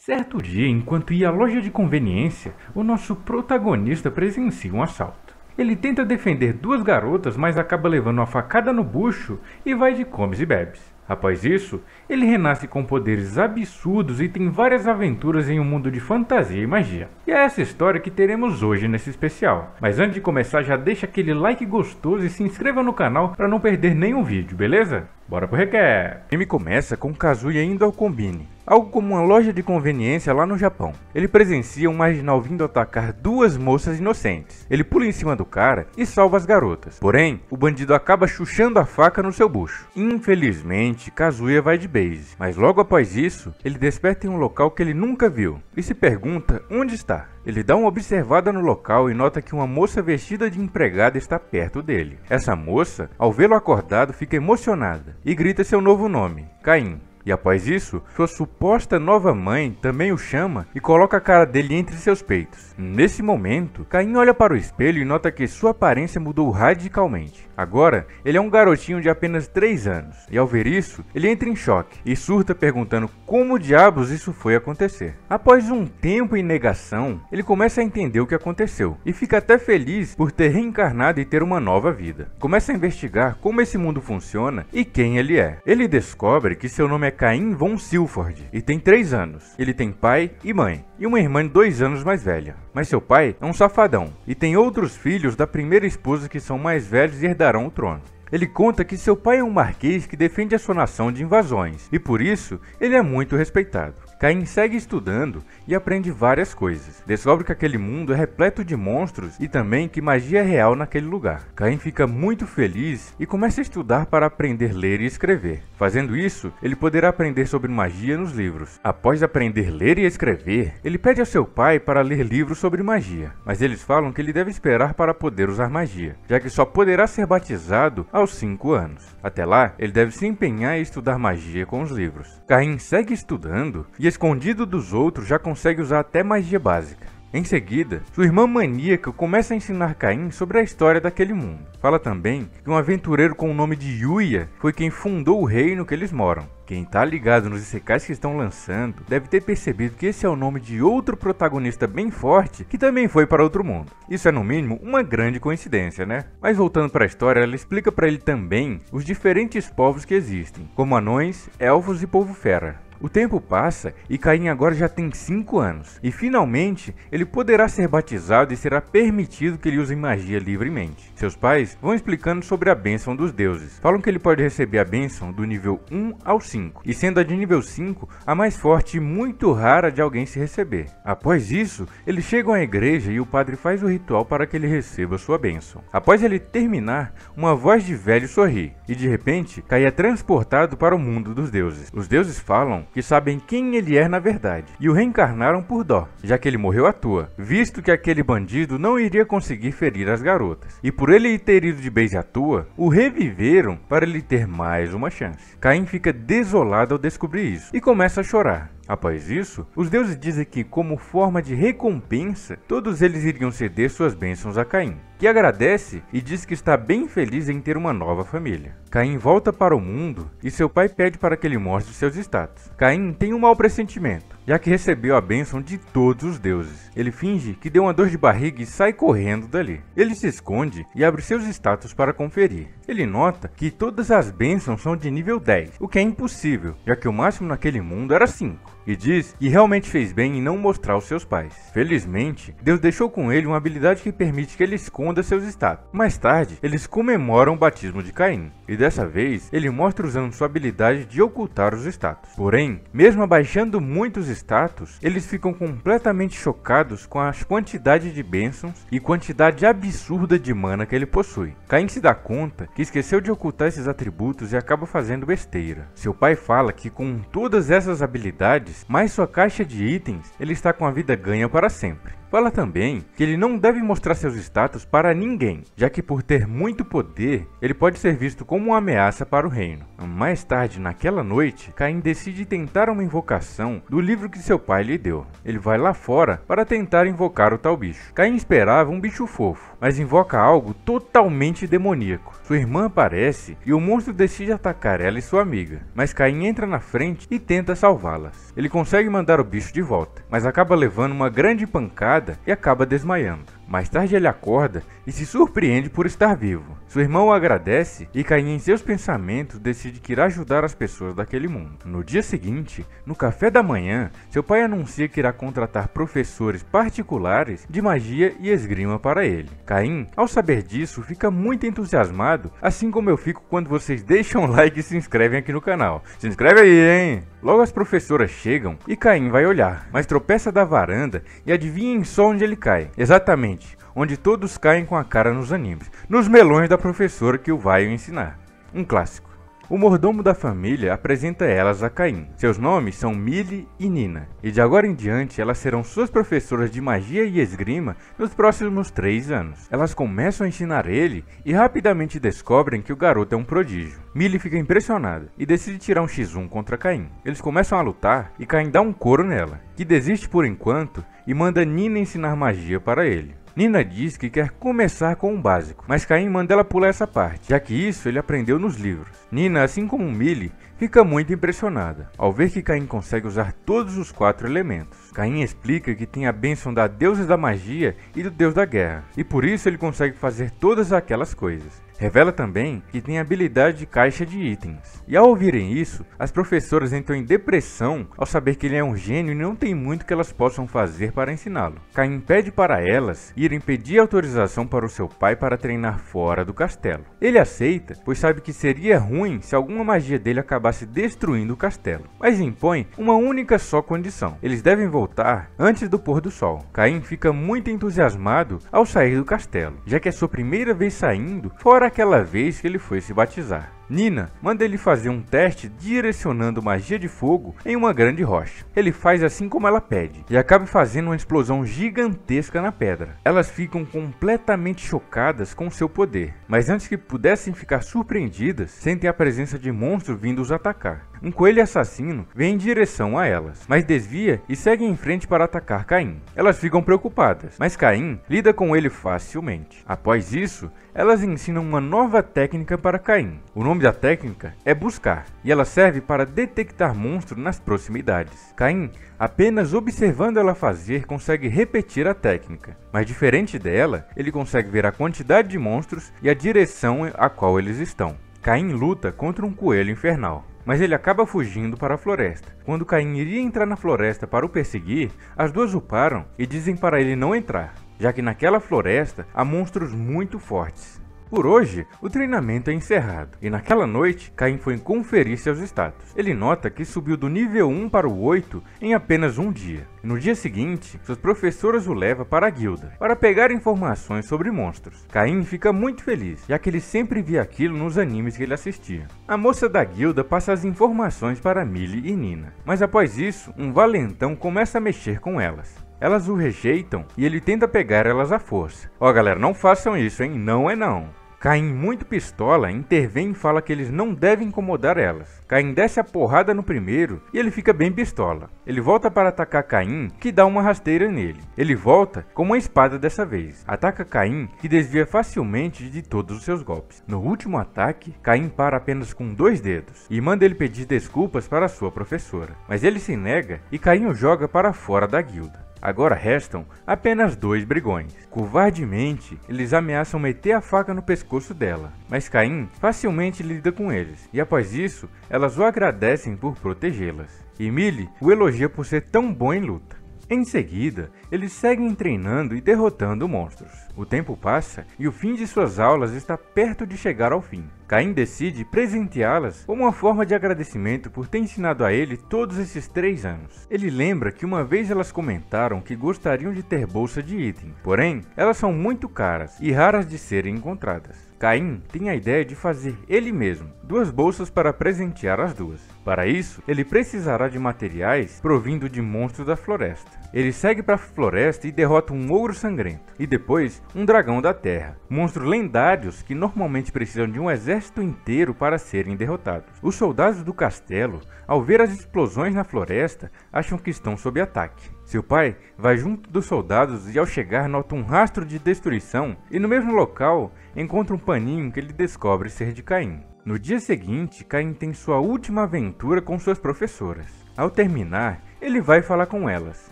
Certo dia, enquanto ia à loja de conveniência, o nosso protagonista presencia um assalto. Ele tenta defender duas garotas, mas acaba levando uma facada no bucho e vai de comes e bebes. Após isso, ele renasce com poderes absurdos e tem várias aventuras em um mundo de fantasia e magia. E é essa história que teremos hoje nesse especial. Mas antes de começar, já deixa aquele like gostoso e se inscreva no canal para não perder nenhum vídeo, beleza? Bora pro recap! O filme começa com Kazuya indo ao Combine, algo como uma loja de conveniência lá no Japão. Ele presencia um marginal vindo atacar duas moças inocentes. Ele pula em cima do cara e salva as garotas. Porém, o bandido acaba chuchando a faca no seu bucho. Infelizmente, Kazuya vai de base, mas logo após isso, ele desperta em um local que ele nunca viu e se pergunta onde está. Ele dá uma observada no local e nota que uma moça vestida de empregada está perto dele. Essa moça, ao vê-lo acordado, fica emocionada e grita seu novo nome, Caim. E após isso, sua suposta nova mãe também o chama e coloca a cara dele entre seus peitos. Nesse momento, Caim olha para o espelho e nota que sua aparência mudou radicalmente. Agora, ele é um garotinho de apenas 3 anos, e ao ver isso, ele entra em choque e surta perguntando como diabos isso foi acontecer. Após um tempo em negação, ele começa a entender o que aconteceu, e fica até feliz por ter reencarnado e ter uma nova vida. Começa a investigar como esse mundo funciona e quem ele é. Ele descobre que seu nome é Caim von Silford, e tem 3 anos. Ele tem pai e mãe, e uma irmã 2 anos mais velha. Mas seu pai é um safadão, e tem outros filhos da primeira esposa que são mais velhos e herdarão o trono. Ele conta que seu pai é um marquês que defende a sua nação de invasões, e por isso ele é muito respeitado. Caim segue estudando e aprende várias coisas. Descobre que aquele mundo é repleto de monstros e também que magia é real naquele lugar. Caim fica muito feliz e começa a estudar para aprender a ler e escrever. Fazendo isso, ele poderá aprender sobre magia nos livros. Após aprender a ler e escrever, ele pede a seu pai para ler livros sobre magia, mas eles falam que ele deve esperar para poder usar magia, já que só poderá ser batizado aos 5 anos. Até lá, ele deve se empenhar em estudar magia com os livros. Caim segue estudando e, escondido dos outros, já consegue usar até magia básica. Em seguida, sua irmã maníaca começa a ensinar Caim sobre a história daquele mundo. Fala também que um aventureiro com o nome de Yuya foi quem fundou o reino que eles moram. Quem tá ligado nos isekais que estão lançando deve ter percebido que esse é o nome de outro protagonista bem forte que também foi para outro mundo. Isso é no mínimo uma grande coincidência, né? Mas voltando para a história, ela explica para ele também os diferentes povos que existem, como anões, elfos e povo fera. O tempo passa e Caim agora já tem 5 anos, e finalmente ele poderá ser batizado e será permitido que ele use magia livremente. Seus pais vão explicando sobre a bênção dos deuses. Falam que ele pode receber a bênção do nível 1 ao 5, e sendo a de nível 5 a mais forte e muito rara de alguém se receber. Após isso, eles chegam à igreja e o padre faz o ritual para que ele receba sua bênção. Após ele terminar, uma voz de velho sorri, e de repente Caim é transportado para o mundo dos deuses. Os deuses falam que sabem quem ele é na verdade, e o reencarnaram por dó, já que ele morreu à toa, visto que aquele bandido não iria conseguir ferir as garotas. E por ele ter ido de base à toa, o reviveram para ele ter mais uma chance. Caim fica desolado ao descobrir isso, e começa a chorar. Após isso, os deuses dizem que, como forma de recompensa, todos eles iriam ceder suas bênçãos a Caim, que agradece e diz que está bem feliz em ter uma nova família. Caim volta para o mundo e seu pai pede para que ele mostre seus status. Caim tem um mau pressentimento, já que recebeu a bênção de todos os deuses. Ele finge que deu uma dor de barriga e sai correndo dali. Ele se esconde e abre seus status para conferir. Ele nota que todas as bênçãos são de nível 10, o que é impossível, já que o máximo naquele mundo era 5. E diz que realmente fez bem em não mostrar aos seus pais. Felizmente, Deus deixou com ele uma habilidade que permite que ele esconda seus status. Mais tarde, eles comemoram o batismo de Caim, e dessa vez, ele mostra usando sua habilidade de ocultar os status. Porém, mesmo abaixando muitos status, eles ficam completamente chocados com a quantidade de bênçãos e quantidade absurda de mana que ele possui. Caim se dá conta que esqueceu de ocultar esses atributos e acaba fazendo besteira. Seu pai fala que com todas essas habilidades, mais sua caixa de itens, ele está com a vida ganha para sempre. Fala também que ele não deve mostrar seus status para ninguém, já que por ter muito poder, ele pode ser visto como uma ameaça para o reino. Mais tarde, naquela noite, Caim decide tentar uma invocação do livro que seu pai lhe deu. Ele vai lá fora para tentar invocar o tal bicho. Caim esperava um bicho fofo, mas invoca algo totalmente demoníaco. Sua irmã aparece e o monstro decide atacar ela e sua amiga, mas Caim entra na frente e tenta salvá-las. Ele consegue mandar o bicho de volta, mas acaba levando uma grande pancada e acaba desmaiando. Mais tarde ele acorda e se surpreende por estar vivo. Seu irmão o agradece e Caim, em seus pensamentos, decide que irá ajudar as pessoas daquele mundo. No dia seguinte, no café da manhã, seu pai anuncia que irá contratar professores particulares de magia e esgrima para ele. Caim, ao saber disso, fica muito entusiasmado, assim como eu fico quando vocês deixam o like e se inscrevem aqui no canal. Se inscreve aí, hein? Logo as professoras chegam e Caim vai olhar, mas tropeça da varanda e adivinhem só onde ele cai. Exatamente onde todos caem com a cara nos animes, nos melões da professora que o vai ensinar. Um clássico. O mordomo da família apresenta elas a Caim. Seus nomes são Millie e Nina, e de agora em diante elas serão suas professoras de magia e esgrima nos próximos 3 anos. Elas começam a ensinar ele e rapidamente descobrem que o garoto é um prodígio. Millie fica impressionada e decide tirar um X1 contra Caim. Eles começam a lutar e Caim dá um couro nela, que desiste por enquanto e manda Nina ensinar magia para ele. Nina diz que quer começar com o básico, mas Caim manda ela pular essa parte, já que isso ele aprendeu nos livros. Nina, assim como Millie, fica muito impressionada ao ver que Caim consegue usar todos os 4 elementos. Caim explica que tem a bênção da deusa da magia e do deus da guerra, e por isso ele consegue fazer todas aquelas coisas. Revela também que tem habilidade de caixa de itens. E ao ouvirem isso, as professoras entram em depressão ao saber que ele é um gênio e não tem muito que elas possam fazer para ensiná-lo. Caim pede para elas irem pedir autorização para o seu pai para treinar fora do castelo. Ele aceita, pois sabe que seria ruim se alguma magia dele acabasse destruindo o castelo, mas impõe uma única só condição: eles devem voltar antes do pôr do sol. Caim fica muito entusiasmado ao sair do castelo, já que é sua primeira vez saindo fora aquela vez que ele foi se batizar. Nina manda ele fazer um teste direcionando magia de fogo em uma grande rocha. Ele faz assim como ela pede e acaba fazendo uma explosão gigantesca na pedra. Elas ficam completamente chocadas com seu poder, mas antes que pudessem ficar surpreendidas, sentem a presença de monstros vindo os atacar. Um coelho assassino vem em direção a elas, mas desvia e segue em frente para atacar Caim. Elas ficam preocupadas, mas Caim lida com ele facilmente. Após isso, elas ensinam uma nova técnica para Caim. O nome da técnica é buscar, e ela serve para detectar monstros nas proximidades. Caim, apenas observando ela fazer, consegue repetir a técnica, mas diferente dela, ele consegue ver a quantidade de monstros e a direção a qual eles estão. Caim luta contra um coelho infernal, mas ele acaba fugindo para a floresta. Quando Caim iria entrar na floresta para o perseguir, as duas o param e dizem para ele não entrar, já que naquela floresta há monstros muito fortes. Por hoje, o treinamento é encerrado, e naquela noite, Caim foi conferir seus status. Ele nota que subiu do nível 1 para o 8 em apenas um dia. No dia seguinte, suas professoras o levam para a guilda, para pegar informações sobre monstros. Caim fica muito feliz, já que ele sempre via aquilo nos animes que ele assistia. A moça da guilda passa as informações para Millie e Nina, mas após isso, um valentão começa a mexer com elas. Elas o rejeitam e ele tenta pegar elas à força. Ó galera, não façam isso, hein? Não é não. Caim, muito pistola, intervém e fala que eles não devem incomodar elas. Caim desce a porrada no primeiro e ele fica bem pistola. Ele volta para atacar Caim, que dá uma rasteira nele. Ele volta com uma espada dessa vez. Ataca Caim, que desvia facilmente de todos os seus golpes. No último ataque, Caim para apenas com 2 dedos e manda ele pedir desculpas para sua professora. Mas ele se nega e Caim o joga para fora da guilda. Agora restam apenas 2 brigões. Covardemente, eles ameaçam meter a faca no pescoço dela, mas Caim facilmente lida com eles, e após isso, elas o agradecem por protegê-las. E Millie o elogia por ser tão bom em luta. Em seguida, eles seguem treinando e derrotando monstros. O tempo passa e o fim de suas aulas está perto de chegar ao fim. Caim decide presenteá-las como uma forma de agradecimento por ter ensinado a ele todos esses 3 anos. Ele lembra que uma vez elas comentaram que gostariam de ter bolsa de item, porém, elas são muito caras e raras de serem encontradas. Caim tem a ideia de fazer ele mesmo 2 bolsas para presentear as duas. Para isso, ele precisará de materiais provindo de monstros da floresta. Ele segue para a floresta e derrota um ogro sangrento, e depois um dragão da terra, monstros lendários que normalmente precisam de um exército inteiro para serem derrotados. Os soldados do castelo, ao ver as explosões na floresta, acham que estão sob ataque. Seu pai vai junto dos soldados e ao chegar nota um rastro de destruição e no mesmo local encontra um paninho que ele descobre ser de Caim. No dia seguinte, Caim tem sua última aventura com suas professoras. Ao terminar, ele vai falar com elas,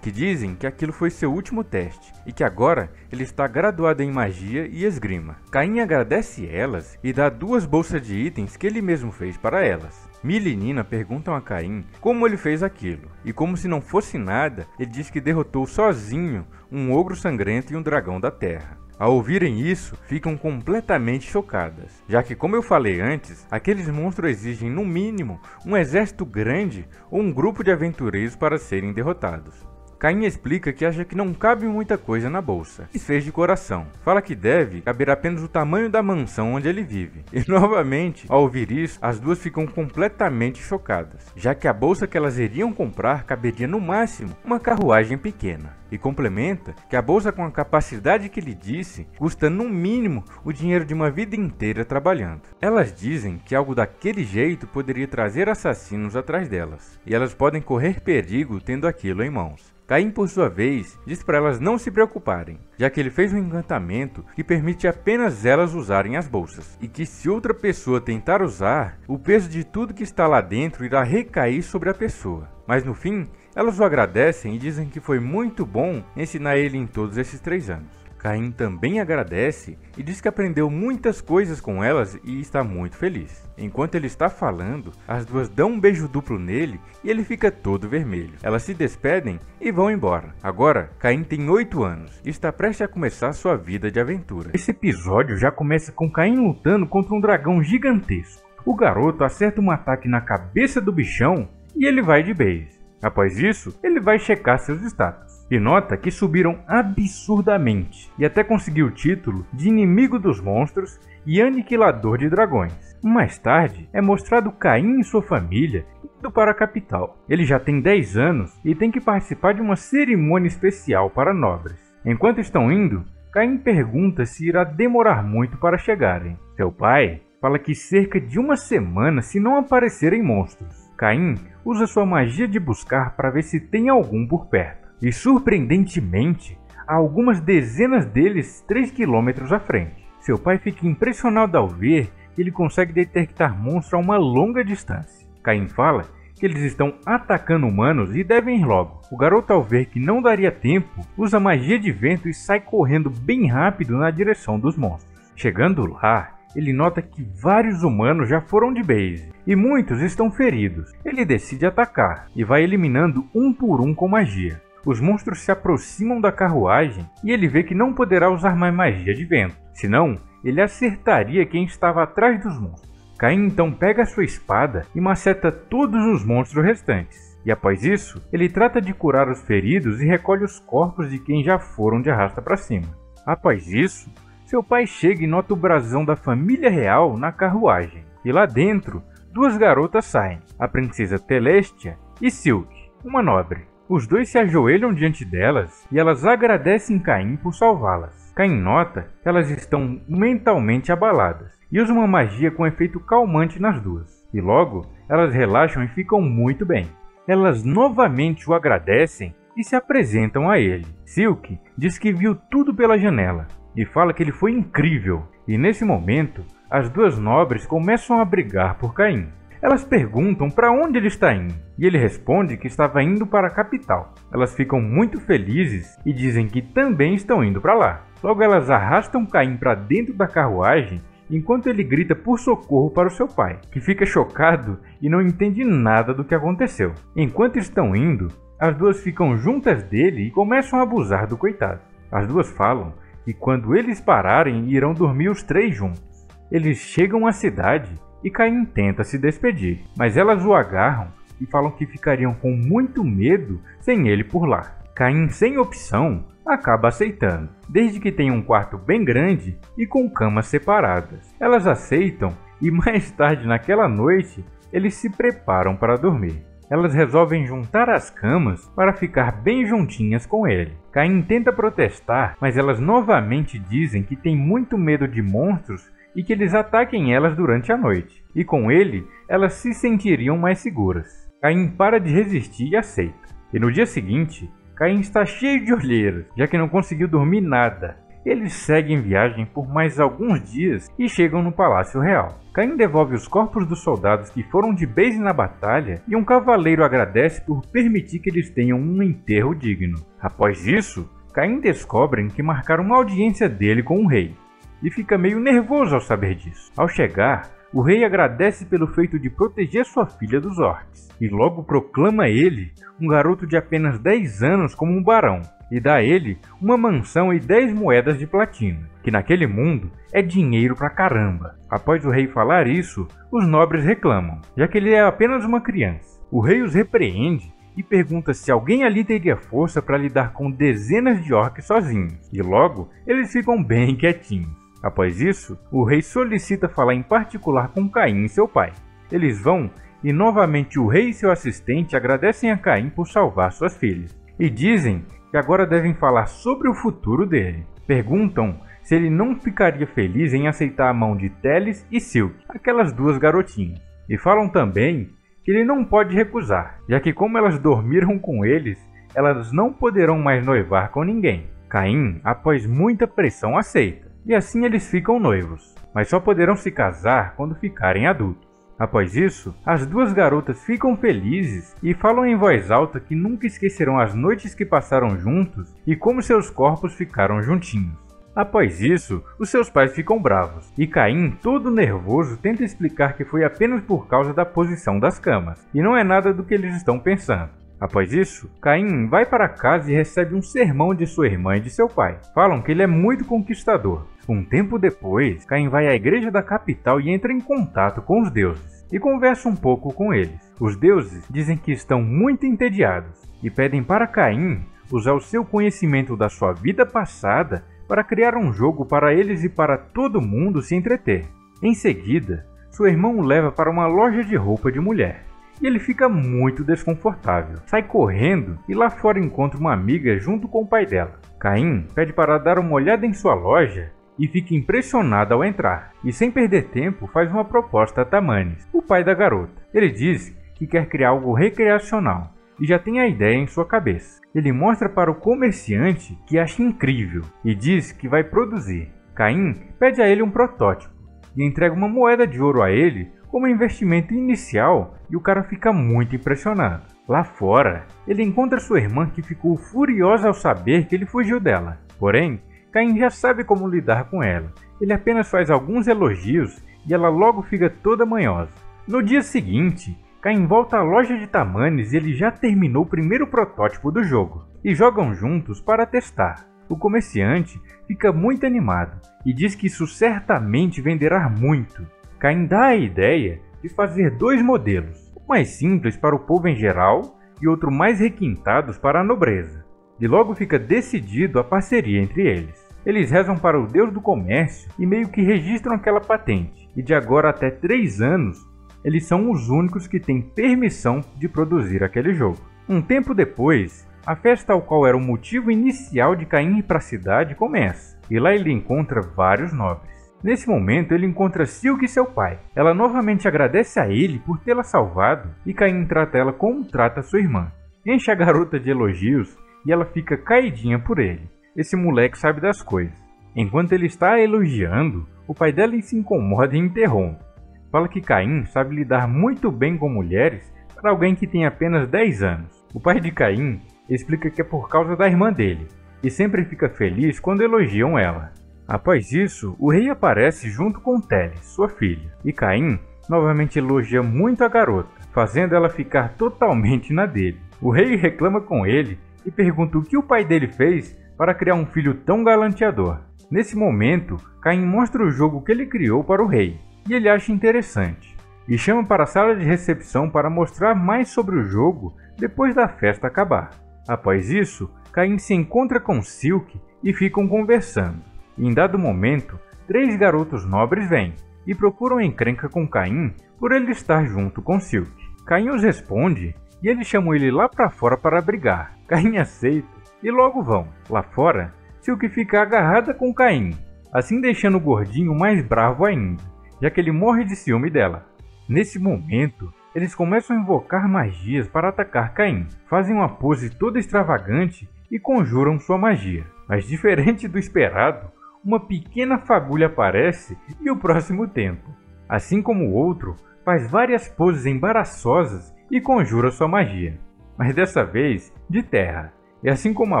que dizem que aquilo foi seu último teste e que agora ele está graduado em magia e esgrima. Caim agradece elas e dá 2 bolsas de itens que ele mesmo fez para elas. Mila e Nina perguntam a Caim como ele fez aquilo, e como se não fosse nada, ele diz que derrotou sozinho um ogro sangrento e um dragão da terra. Ao ouvirem isso, ficam completamente chocadas, já que, como eu falei antes, aqueles monstros exigem no mínimo um exército grande ou um grupo de aventureiros para serem derrotados. Caim explica que acha que não cabe muita coisa na bolsa, e fez de coração. Fala que deve caber apenas o tamanho da mansão onde ele vive. E novamente, ao ouvir isso, as duas ficam completamente chocadas, já que a bolsa que elas iriam comprar caberia no máximo uma carruagem pequena. E complementa que a bolsa com a capacidade que ele disse custa no mínimo o dinheiro de uma vida inteira trabalhando. Elas dizem que algo daquele jeito poderia trazer assassinos atrás delas, e elas podem correr perigo tendo aquilo em mãos. Caim, por sua vez, diz para elas não se preocuparem, já que ele fez um encantamento que permite apenas elas usarem as bolsas, e que se outra pessoa tentar usar, o peso de tudo que está lá dentro irá recair sobre a pessoa. Mas no fim, elas o agradecem e dizem que foi muito bom ensinar ele em todos esses 3 anos. Caim também agradece e diz que aprendeu muitas coisas com elas e está muito feliz. Enquanto ele está falando, as duas dão um beijo duplo nele e ele fica todo vermelho. Elas se despedem e vão embora. Agora, Caim tem 8 anos e está prestes a começar sua vida de aventura. Esse episódio já começa com Caim lutando contra um dragão gigantesco. O garoto acerta um ataque na cabeça do bichão e ele vai de base. Após isso, ele vai checar seus status e nota que subiram absurdamente e até conseguiu o título de inimigo dos monstros e aniquilador de dragões. Mais tarde, é mostrado Caim e sua família indo para a capital. Ele já tem 10 anos e tem que participar de uma cerimônia especial para nobres. Enquanto estão indo, Caim pergunta se irá demorar muito para chegarem. Seu pai fala que cerca de 1 semana se não aparecerem monstros. Caim usa sua magia de buscar para ver se tem algum por perto. E surpreendentemente, há algumas dezenas deles 3 km à frente. Seu pai fica impressionado ao ver que ele consegue detectar monstros a uma longa distância. Caim fala que eles estão atacando humanos e devem ir logo. O garoto, ao ver que não daria tempo, usa magia de vento e sai correndo bem rápido na direção dos monstros. Chegando lá, ele nota que vários humanos já foram de base e muitos estão feridos. Ele decide atacar e vai eliminando um por um com magia. Os monstros se aproximam da carruagem e ele vê que não poderá usar mais magia de vento, senão ele acertaria quem estava atrás dos monstros. Caim então pega sua espada e maceta todos os monstros restantes. E após isso, ele trata de curar os feridos e recolhe os corpos de quem já foram de arrasta para cima. Após isso, seu pai chega e nota o brasão da família real na carruagem. E lá dentro, 2 garotas saem, a princesa Telestia e Silk, uma nobre. Os dois se ajoelham diante delas e elas agradecem Caim por salvá-las. Caim nota que elas estão mentalmente abaladas e usa uma magia com efeito calmante nas duas. E logo, elas relaxam e ficam muito bem. Elas novamente o agradecem e se apresentam a ele. Silk diz que viu tudo pela janela e fala que ele foi incrível. E nesse momento, as 2 nobres começam a brigar por Caim. Elas perguntam para onde ele está indo, e ele responde que estava indo para a capital. Elas ficam muito felizes e dizem que também estão indo para lá. Logo elas arrastam Caim para dentro da carruagem, enquanto ele grita por socorro para o seu pai, que fica chocado e não entende nada do que aconteceu. Enquanto estão indo, as duas ficam juntas dele e começam a abusar do coitado. As duas falam que quando eles pararem irão dormir os 3 juntos. Eles chegam à cidade e Caim tenta se despedir, mas elas o agarram e falam que ficariam com muito medo sem ele por lá. Caim, sem opção, acaba aceitando, desde que tenha um quarto bem grande e com camas separadas. Elas aceitam e mais tarde naquela noite eles se preparam para dormir. Elas resolvem juntar as camas para ficar bem juntinhas com ele. Caim tenta protestar, mas elas novamente dizem que tem muito medo de monstros e que eles ataquem elas durante a noite. E com ele, elas se sentiriam mais seguras. Caim para de resistir e aceita. E no dia seguinte, Caim está cheio de olheiras, já que não conseguiu dormir nada. Eles seguem viagem por mais alguns dias e chegam no Palácio Real. Caim devolve os corpos dos soldados que foram de base na batalha e um cavaleiro agradece por permitir que eles tenham um enterro digno. Após isso, Caim descobre que marcaram uma audiência dele com o rei e fica meio nervoso ao saber disso. Ao chegar, o rei agradece pelo feito de proteger sua filha dos orcs e logo proclama ele, um garoto de apenas 10 anos, como um barão e dá a ele uma mansão e 10 moedas de platina, que naquele mundo é dinheiro pra caramba. Após o rei falar isso, os nobres reclamam, já que ele é apenas uma criança. O rei os repreende e pergunta se alguém ali teria força para lidar com dezenas de orcs sozinhos, e logo eles ficam bem quietinhos. Após isso, o rei solicita falar em particular com Caim e seu pai. Eles vão e novamente o rei e seu assistente agradecem a Caim por salvar suas filhas e dizem que agora devem falar sobre o futuro dele. Perguntam se ele não ficaria feliz em aceitar a mão de Teles e Silk, aquelas duas garotinhas, e falam também que ele não pode recusar, já que como elas dormiram com eles, elas não poderão mais noivar com ninguém. Caim, após muita pressão, aceita. E assim eles ficam noivos, mas só poderão se casar quando ficarem adultos. Após isso, as duas garotas ficam felizes e falam em voz alta que nunca esquecerão as noites que passaram juntos e como seus corpos ficaram juntinhos. Após isso, os seus pais ficam bravos e Caim, todo nervoso, tenta explicar que foi apenas por causa da posição das camas e não é nada do que eles estão pensando. Após isso, Caim vai para casa e recebe um sermão de sua irmã e de seu pai. Falam que ele é muito conquistador. Um tempo depois, Caim vai à igreja da capital e entra em contato com os deuses e conversa um pouco com eles. Os deuses dizem que estão muito entediados e pedem para Caim usar o seu conhecimento da sua vida passada para criar um jogo para eles e para todo mundo se entreter. Em seguida, seu irmão o leva para uma loja de roupa de mulher. E ele fica muito desconfortável. Sai correndo e lá fora encontra uma amiga junto com o pai dela. Caim pede para dar uma olhada em sua loja e fica impressionado ao entrar. E sem perder tempo faz uma proposta a Tamanes, o pai da garota. Ele diz que quer criar algo recreacional e já tem a ideia em sua cabeça. Ele mostra para o comerciante que acha incrível e diz que vai produzir. Caim pede a ele um protótipo e entrega uma moeda de ouro a ele como investimento inicial e o cara fica muito impressionado. Lá fora, ele encontra sua irmã que ficou furiosa ao saber que ele fugiu dela. Porém, Caim já sabe como lidar com ela. Ele apenas faz alguns elogios e ela logo fica toda manhosa. No dia seguinte, Caim volta à loja de Tamanes e ele já terminou o primeiro protótipo do jogo e jogam juntos para testar. O comerciante fica muito animado e diz que isso certamente venderá muito. Caim dá a ideia de fazer 2 modelos, um mais simples para o povo em geral e outro mais requintados para a nobreza. E logo fica decidido a parceria entre eles. Eles rezam para o deus do comércio e meio que registram aquela patente. E de agora até 3 anos, eles são os únicos que têm permissão de produzir aquele jogo. Um tempo depois, a festa ao qual era o motivo inicial de Caim ir para a cidade começa. E lá ele encontra vários nobres. Nesse momento, ele encontra Silk e seu pai. Ela novamente agradece a ele por tê-la salvado e Caim trata ela como trata sua irmã. Enche a garota de elogios e ela fica caidinha por ele. Esse moleque sabe das coisas. Enquanto ele está a elogiando, o pai dela se incomoda e interrompe. Fala que Caim sabe lidar muito bem com mulheres para alguém que tem apenas 10 anos. O pai de Caim explica que é por causa da irmã dele e sempre fica feliz quando elogiam ela. Após isso, o rei aparece junto com Teles, sua filha, e Caim novamente elogia muito a garota, fazendo ela ficar totalmente na dele. O rei reclama com ele e pergunta o que o pai dele fez para criar um filho tão galanteador. Nesse momento, Caim mostra o jogo que ele criou para o rei, e ele acha interessante, e chama para a sala de recepção para mostrar mais sobre o jogo depois da festa acabar. Após isso, Caim se encontra com Silk e ficam conversando. E em dado momento, 3 garotos nobres vêm e procuram encrenca com Caim por ele estar junto com Silk. Caim os responde e eles chamam ele lá para fora para brigar. Caim aceita e logo vão. Lá fora, Silk fica agarrada com Caim, assim deixando o gordinho mais bravo ainda, já que ele morre de ciúme dela. Nesse momento, eles começam a invocar magias para atacar Caim, fazem uma pose toda extravagante e conjuram sua magia. Mas diferente do esperado, uma pequena fagulha aparece e o próximo tempo. Assim como o outro, faz várias poses embaraçosas e conjura sua magia, mas dessa vez de terra. E assim como a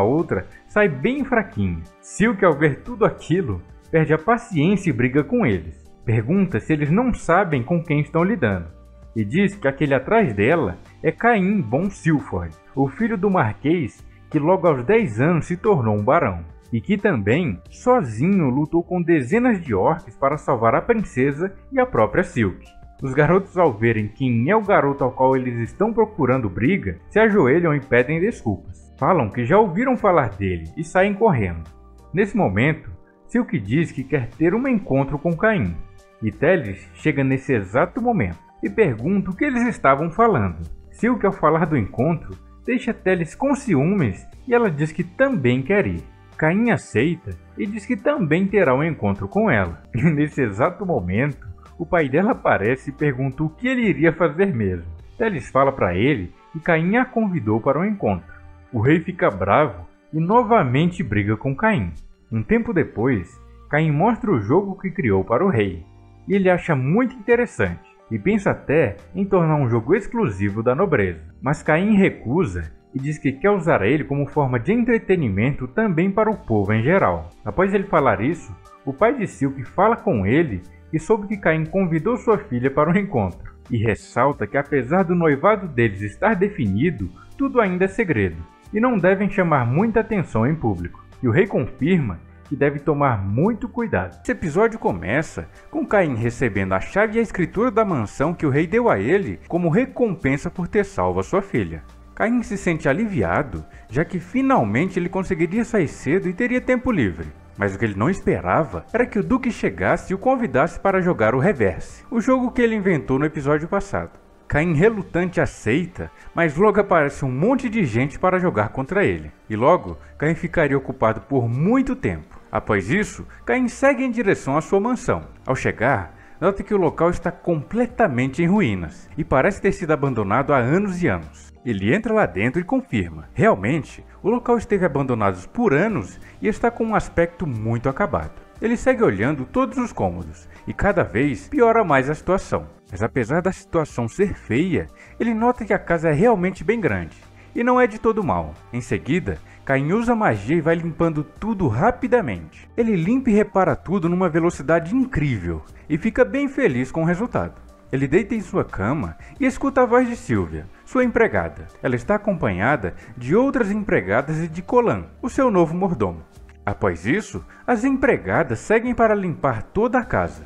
outra, sai bem fraquinha. Silk, ao ver tudo aquilo, perde a paciência e briga com eles. Pergunta se eles não sabem com quem estão lidando. E diz que aquele atrás dela é Caim Bon Silford, o filho do Marquês que logo aos 10 anos se tornou um barão. E que também, sozinho, lutou com dezenas de orcs para salvar a princesa e a própria Silk. Os garotos, ao verem quem é o garoto ao qual eles estão procurando briga, se ajoelham e pedem desculpas. Falam que já ouviram falar dele e saem correndo. Nesse momento, Silk diz que quer ter um encontro com Caim. E Teles chega nesse exato momento e pergunta o que eles estavam falando. Silk, ao falar do encontro, deixa Teles com ciúmes e ela diz que também quer ir. Caim aceita e diz que também terá um encontro com ela. E nesse exato momento, o pai dela aparece e pergunta o que ele iria fazer mesmo. Teles fala para ele que Caim a convidou para um encontro. O rei fica bravo e novamente briga com Caim. Um tempo depois, Caim mostra o jogo que criou para o rei. E ele acha muito interessante e pensa até em tornar um jogo exclusivo da nobreza. Mas Caim recusa e diz que quer usar ele como forma de entretenimento também para o povo em geral. Após ele falar isso, o pai de Silk fala com ele e soube que Caim convidou sua filha para o encontro. E ressalta que apesar do noivado deles estar definido, tudo ainda é segredo e não devem chamar muita atenção em público. E o rei confirma que deve tomar muito cuidado. Esse episódio começa com Caim recebendo a chave e a escritura da mansão que o rei deu a ele como recompensa por ter salvo a sua filha. Caim se sente aliviado, já que finalmente ele conseguiria sair cedo e teria tempo livre. Mas o que ele não esperava era que o Duque chegasse e o convidasse para jogar o Reverse, o jogo que ele inventou no episódio passado. Caim relutante aceita, mas logo aparece um monte de gente para jogar contra ele. E logo, Caim ficaria ocupado por muito tempo. Após isso, Caim segue em direção à sua mansão. Ao chegar, nota que o local está completamente em ruínas e parece ter sido abandonado há anos e anos. Ele entra lá dentro e confirma. Realmente, o local esteve abandonado por anos e está com um aspecto muito acabado. Ele segue olhando todos os cômodos e cada vez piora mais a situação. Mas apesar da situação ser feia, ele nota que a casa é realmente bem grande e não é de todo mal. Em seguida, Caim usa magia e vai limpando tudo rapidamente. Ele limpa e repara tudo numa velocidade incrível e fica bem feliz com o resultado. Ele deita em sua cama e escuta a voz de Sylvia, sua empregada. Ela está acompanhada de outras empregadas e de Colan, o seu novo mordomo. Após isso, as empregadas seguem para limpar toda a casa,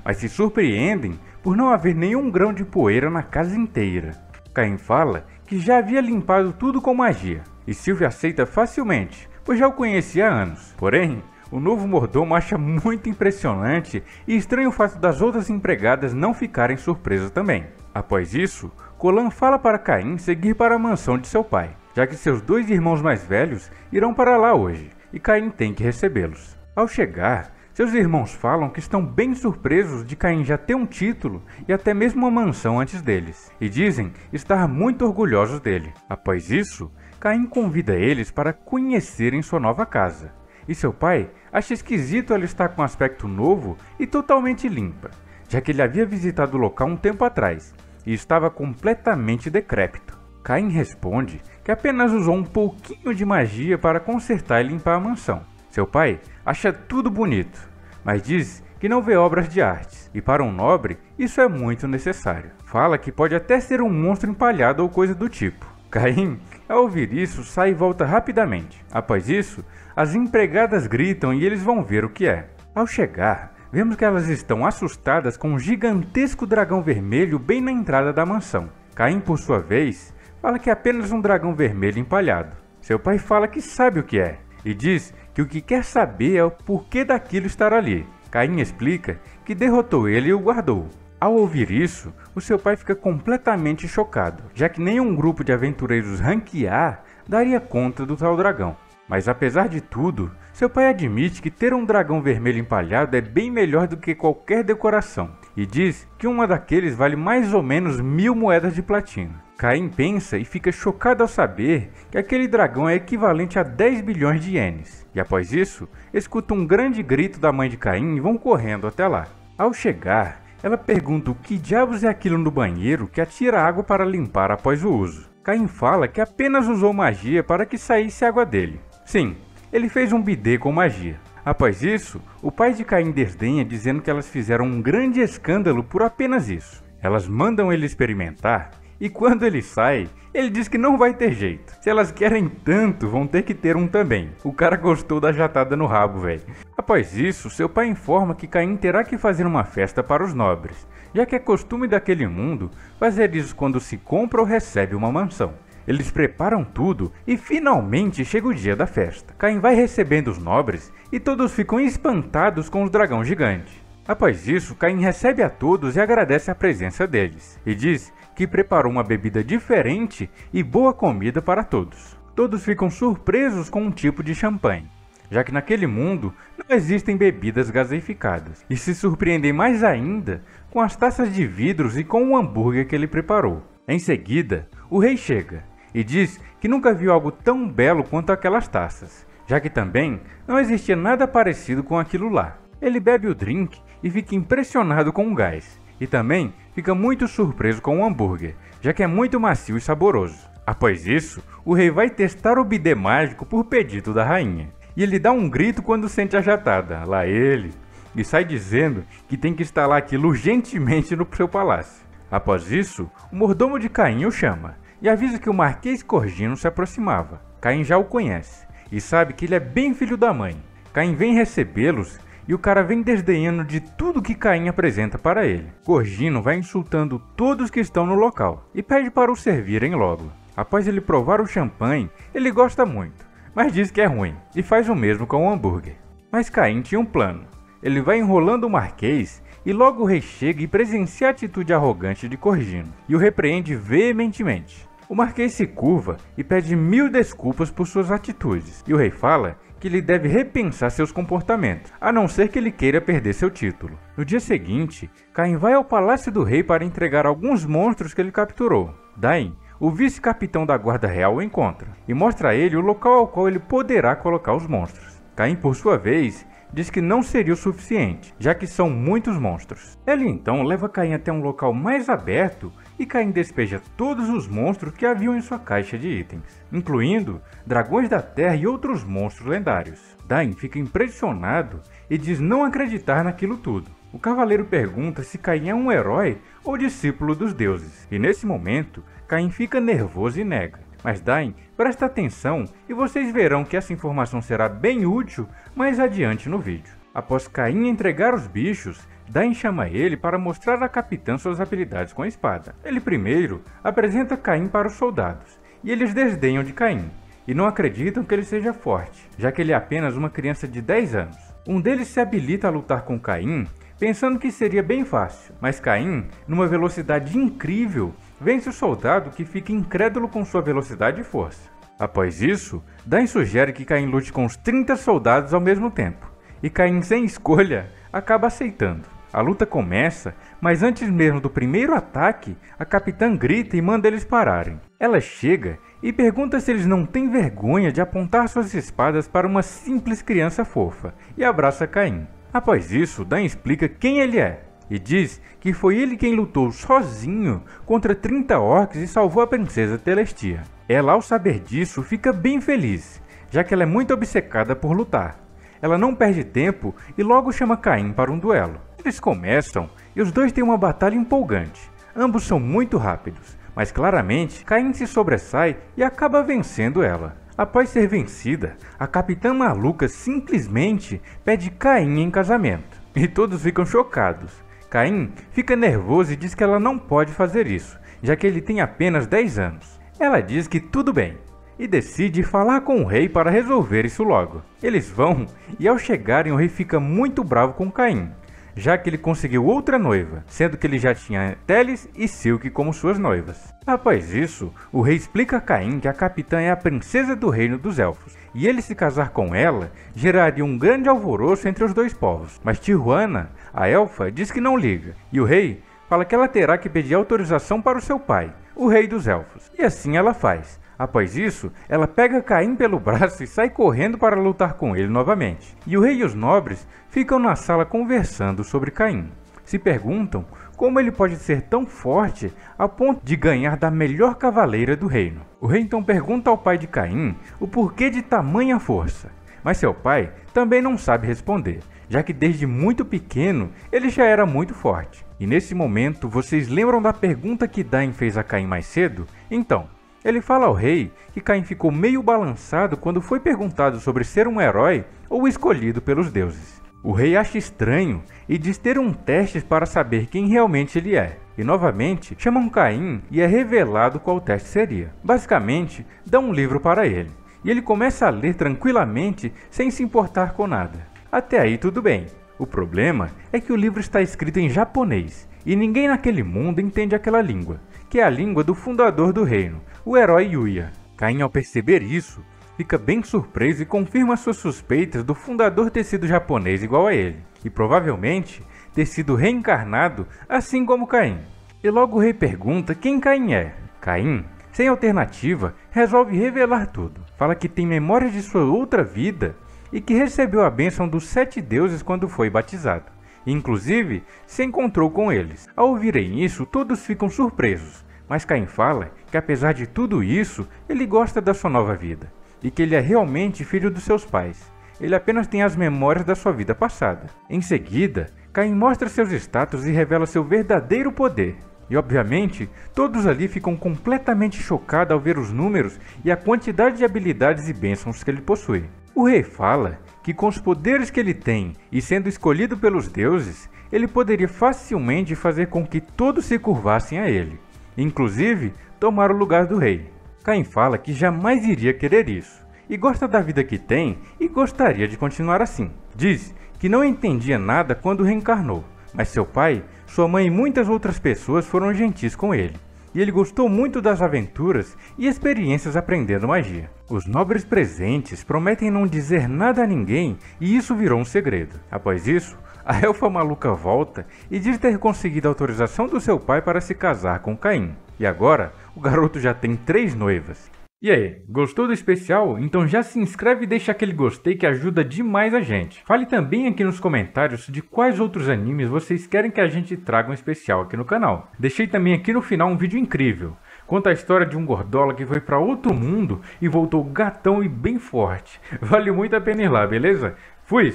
mas se surpreendem por não haver nenhum grão de poeira na casa inteira. Caim fala que já havia limpado tudo com magia, e Sylvia aceita facilmente, pois já o conhecia há anos. Porém, o novo mordomo acha muito impressionante e estranha o fato das outras empregadas não ficarem surpresas também. Após isso, Colan fala para Caim seguir para a mansão de seu pai, já que seus 2 irmãos mais velhos irão para lá hoje, e Caim tem que recebê-los. Ao chegar, seus irmãos falam que estão bem surpresos de Caim já ter um título e até mesmo uma mansão antes deles, e dizem estar muito orgulhosos dele. Após isso, Caim convida eles para conhecerem sua nova casa, e seu pai acha esquisito ela estar com um aspecto novo e totalmente limpa, já que ele havia visitado o local um tempo atrás e estava completamente decrépito. Caim responde que apenas usou um pouquinho de magia para consertar e limpar a mansão. Seu pai acha tudo bonito, mas diz que não vê obras de artes, e para um nobre isso é muito necessário. Fala que pode até ser um monstro empalhado ou coisa do tipo. Caim Ao ouvir isso, sai e volta rapidamente. Após isso, as empregadas gritam e eles vão ver o que é. Ao chegar, vemos que elas estão assustadas com um gigantesco dragão vermelho bem na entrada da mansão. Caim, por sua vez, fala que é apenas um dragão vermelho empalhado. Seu pai fala que sabe o que é e diz que o que quer saber é o porquê daquilo estar ali. Caim explica que derrotou ele e o guardou. Ao ouvir isso, o seu pai fica completamente chocado, já que nenhum grupo de aventureiros rank A daria conta do tal dragão. Mas apesar de tudo, seu pai admite que ter um dragão vermelho empalhado é bem melhor do que qualquer decoração, e diz que uma daqueles vale mais ou menos 1000 moedas de platina. Caim pensa e fica chocado ao saber que aquele dragão é equivalente a 10 bilhões de ienes, e após isso, escuta um grande grito da mãe de Caim e vão correndo até lá. Ao chegar, ela pergunta o que diabos é aquilo no banheiro que atira água para limpar após o uso. Caim fala que apenas usou magia para que saísse água dele. Sim, ele fez um bidê com magia. Após isso, o pai de Caim desdenha dizendo que elas fizeram um grande escândalo por apenas isso. Elas mandam ele experimentar e quando ele sai, ele diz que não vai ter jeito. Se elas querem tanto, vão ter que ter um também. O cara gostou da jatada no rabo, velho. Após isso, seu pai informa que Caim terá que fazer uma festa para os nobres, já que é costume daquele mundo fazer isso quando se compra ou recebe uma mansão. Eles preparam tudo e finalmente chega o dia da festa. Caim vai recebendo os nobres e todos ficam espantados com os dragão gigante. Após isso, Caim recebe a todos e agradece a presença deles, e diz que preparou uma bebida diferente e boa comida para todos. Todos ficam surpresos com um tipo de champanhe, já que naquele mundo não existem bebidas gaseificadas, e se surpreendem mais ainda com as taças de vidros e com o hambúrguer que ele preparou. Em seguida, o rei chega e diz que nunca viu algo tão belo quanto aquelas taças, já que também não existia nada parecido com aquilo lá. Ele bebe o drink e fica impressionado com o gás, e também fica muito surpreso com o hambúrguer, já que é muito macio e saboroso. Após isso, o rei vai testar o bidê mágico por pedido da rainha, e ele dá um grito quando sente a jatada, lá ele, e sai dizendo que tem que instalar aquilo urgentemente no seu palácio. Após isso, o mordomo de Caim o chama, e avisa que o Marquês Corgino se aproximava. Caim já o conhece, e sabe que ele é bem filho da mãe. Caim vem recebê-los, e o cara vem desdenhando de tudo que Caim apresenta para ele. Corgino vai insultando todos que estão no local, e pede para o servirem logo. Após ele provar o champanhe, ele gosta muito, mas diz que é ruim, e faz o mesmo com o hambúrguer. Mas Caim tinha um plano. Ele vai enrolando o Marquês, e logo o rei chega e presencia a atitude arrogante de Corgino, e o repreende veementemente. O Marquês se curva e pede 1000 desculpas por suas atitudes, e o rei fala que ele deve repensar seus comportamentos, a não ser que ele queira perder seu título. No dia seguinte, Caim vai ao palácio do rei para entregar alguns monstros que ele capturou. Daim, o vice-capitão da guarda real o encontra, e mostra a ele o local ao qual ele poderá colocar os monstros. Caim, por sua vez, diz que não seria o suficiente, já que são muitos monstros. Ele então leva Caim até um local mais aberto e Caim despeja todos os monstros que haviam em sua caixa de itens, incluindo dragões da terra e outros monstros lendários. Daim fica impressionado e diz não acreditar naquilo tudo. O cavaleiro pergunta se Caim é um herói ou discípulo dos deuses, e nesse momento Caim fica nervoso e nega. Mas Daim presta atenção e vocês verão que essa informação será bem útil mais adiante no vídeo. Após Caim entregar os bichos, Daim chama ele para mostrar à capitã suas habilidades com a espada. Ele primeiro apresenta Caim para os soldados, e eles desdenham de Caim, e não acreditam que ele seja forte, já que ele é apenas uma criança de 10 anos. Um deles se habilita a lutar com Caim, pensando que seria bem fácil, mas Caim, numa velocidade incrível, vence o soldado que fica incrédulo com sua velocidade e força. Após isso, Daim sugere que Caim lute com os 30 soldados ao mesmo tempo, e Caim, sem escolha, acaba aceitando. A luta começa, mas antes mesmo do primeiro ataque, a capitã grita e manda eles pararem. Ela chega e pergunta se eles não têm vergonha de apontar suas espadas para uma simples criança fofa, e abraça Caim. Após isso, Daim explica quem ele é, e diz que foi ele quem lutou sozinho contra 30 orcs e salvou a princesa Telestia. Ela, ao saber disso, fica bem feliz, já que ela é muito obcecada por lutar. Ela não perde tempo e logo chama Caim para um duelo. Eles começam e os dois têm uma batalha empolgante. Ambos são muito rápidos, Mas claramente, Caim se sobressai e acaba vencendo ela. Após ser vencida, a Capitã Maluca simplesmente pede Caim em casamento. E todos ficam chocados. Caim fica nervoso e diz que ela não pode fazer isso, já que ele tem apenas 10 anos. Ela diz que tudo bem, e decide falar com o rei para resolver isso logo. Eles vão, e ao chegarem o rei fica muito bravo com Caim, já que ele conseguiu outra noiva, sendo que ele já tinha Teles e Silke como suas noivas. Após isso, o rei explica a Caim que a capitã é a princesa do reino dos elfos, e ele se casar com ela geraria um grande alvoroço entre os dois povos. Mas Tijuana, a elfa, diz que não liga, e o rei fala que ela terá que pedir autorização para o seu pai, o rei dos elfos, e assim ela faz. Após isso, ela pega Caim pelo braço e sai correndo para lutar com ele novamente. E o rei e os nobres ficam na sala conversando sobre Caim. Se perguntam como ele pode ser tão forte a ponto de ganhar da melhor cavaleira do reino. O rei então pergunta ao pai de Caim o porquê de tamanha força. Mas seu pai também não sabe responder, já que desde muito pequeno ele já era muito forte. E nesse momento, vocês lembram da pergunta que Dain fez a Caim mais cedo? Então, ele fala ao rei que Caim ficou meio balançado quando foi perguntado sobre ser um herói ou escolhido pelos deuses. O rei acha estranho e diz ter um teste para saber quem realmente ele é. E novamente chamam Caim e é revelado qual teste seria. Basicamente, dá um livro para ele, e ele começa a ler tranquilamente sem se importar com nada. Até aí tudo bem. O problema é que o livro está escrito em japonês, e ninguém naquele mundo entende aquela língua, que é a língua do fundador do reino, o herói Yuya. Caim, ao perceber isso, fica bem surpreso e confirma suas suspeitas do fundador ter sido japonês igual a ele, e provavelmente ter sido reencarnado assim como Caim. E logo o rei pergunta quem Caim é. Caim, sem alternativa, resolve revelar tudo. Fala que tem memórias de sua outra vida e que recebeu a bênção dos 7 deuses quando foi batizado. Inclusive, se encontrou com eles. Ao ouvirem isso, todos ficam surpresos, mas Caim fala que apesar de tudo isso, ele gosta da sua nova vida, e que ele é realmente filho dos seus pais. Ele apenas tem as memórias da sua vida passada. Em seguida, Caim mostra seus status e revela seu verdadeiro poder. E obviamente, todos ali ficam completamente chocados ao ver os números e a quantidade de habilidades e bênçãos que ele possui. O rei fala que com os poderes que ele tem e sendo escolhido pelos deuses, ele poderia facilmente fazer com que todos se curvassem a ele, inclusive tomar o lugar do rei. Caim fala que jamais iria querer isso, e gosta da vida que tem e gostaria de continuar assim. Diz que não entendia nada quando reencarnou, mas seu pai, sua mãe e muitas outras pessoas foram gentis com ele, e ele gostou muito das aventuras e experiências aprendendo magia. Os nobres presentes prometem não dizer nada a ninguém e isso virou um segredo. Após isso, a elfa maluca volta e diz ter conseguido a autorização do seu pai para se casar com Caim. E agora, o garoto já tem 3 noivas. E aí, gostou do especial? Então já se inscreve e deixa aquele gostei que ajuda demais a gente. Fale também aqui nos comentários de quais outros animes vocês querem que a gente traga um especial aqui no canal. Deixei também aqui no final um vídeo incrível. Conta a história de um gordola que foi para outro mundo e voltou gatão e bem forte. Vale muito a pena ir lá, beleza? Fui!